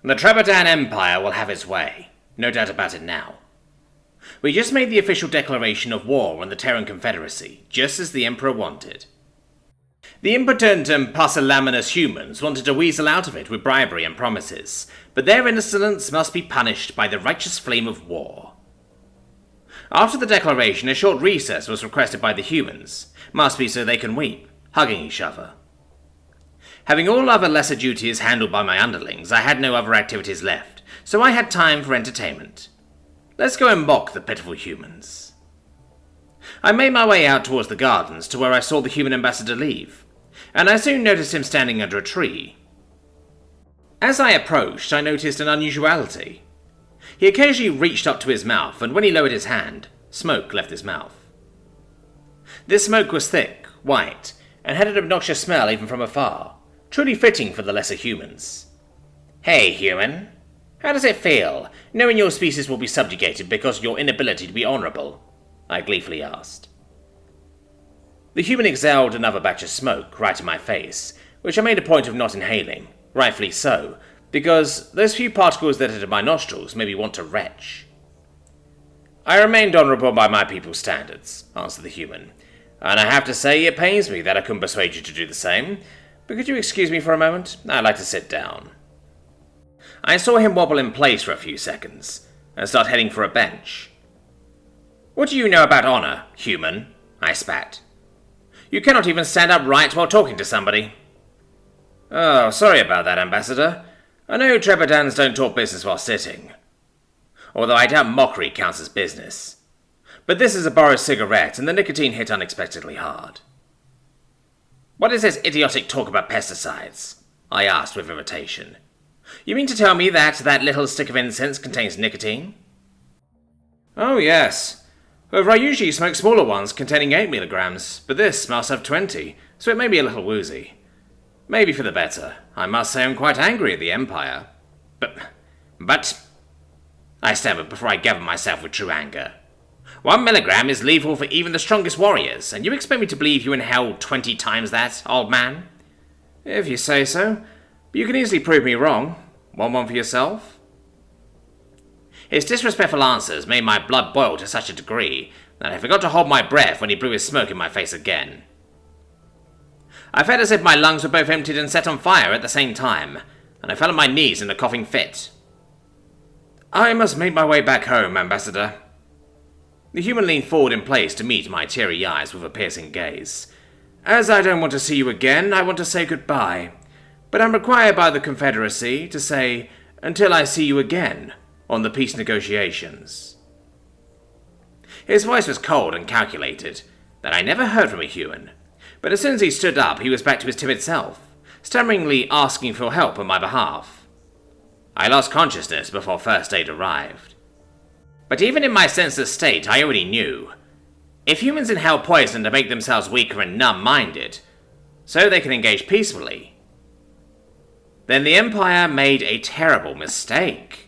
The Thobetiin Empire will have its way. No doubt about it now. We just made the official declaration of war on the Terran Confederacy, just as the Emperor wanted. The impotent and pusillanimous humans wanted to weasel out of it with bribery and promises, but their insolence must be punished by the righteous flame of war. After the declaration, a short recess was requested by the humans, must be so they can weep, hugging each other. Having all other lesser duties handled by my underlings, I had no other activities left, so I had time for entertainment. Let's go and mock the pitiful humans. I made my way out towards the gardens to where I saw the human ambassador leave, and I soon noticed him standing under a tree. As I approached, I noticed an unusuality. He occasionally reached up to his mouth, and when he lowered his hand, smoke left his mouth. This smoke was thick, white, and had an obnoxious smell even from afar, truly fitting for the lesser humans. "Hey, human. How does it feel, knowing your species will be subjugated because of your inability to be honourable?" I gleefully asked. The human exhaled another batch of smoke right in my face, which I made a point of not inhaling, rightfully so, because those few particles that entered my nostrils made me want to retch. "I remained honourable by my people's standards," answered the human, "and I have to say it pains me that I couldn't persuade you to do the same, but could you excuse me for a moment? I'd like to sit down." I saw him wobble in place for a few seconds, and start heading for a bench. "What do you know about honour, human?" I spat. "You cannot even stand upright while talking to somebody." "Oh, sorry about that, Ambassador. I know Thobeitins don't talk business while sitting. Although I doubt mockery counts as business. But this is a borrowed cigarette, and the nicotine hit unexpectedly hard." "What is this idiotic talk about pesticides?" I asked with irritation. "You mean to tell me that little stick of incense contains nicotine?" "Oh, yes. However, I usually smoke smaller ones containing 8 milligrams, but this must have 20, so it may be a little woozy. Maybe for the better. I must say I'm quite angry at the Empire. But... I stammered before I gathered myself with true anger. 1 milligram is lethal for even the strongest warriors, and you expect me to believe you inhaled 20 times that, old man?" "If you say so. But you can easily prove me wrong. Want one for yourself?" His disrespectful answers made my blood boil to such a degree that I forgot to hold my breath when he blew his smoke in my face again. I felt as if my lungs were both emptied and set on fire at the same time, and I fell on my knees in a coughing fit. "I must make my way back home, Ambassador." The human leaned forward in place to meet my teary eyes with a piercing gaze. "As I don't want to see you again, I want to say goodbye. But I'm required by the Confederacy to say, until I see you again, on the peace negotiations." His voice was cold and calculated, that I never heard from a human, but as soon as he stood up, he was back to his timid self, stammeringly asking for help on my behalf. I lost consciousness before first aid arrived. But even in my senseless state, I already knew. If humans inhale poison to make themselves weaker and numb-minded, so they can engage peacefully, then the Empire made a terrible mistake.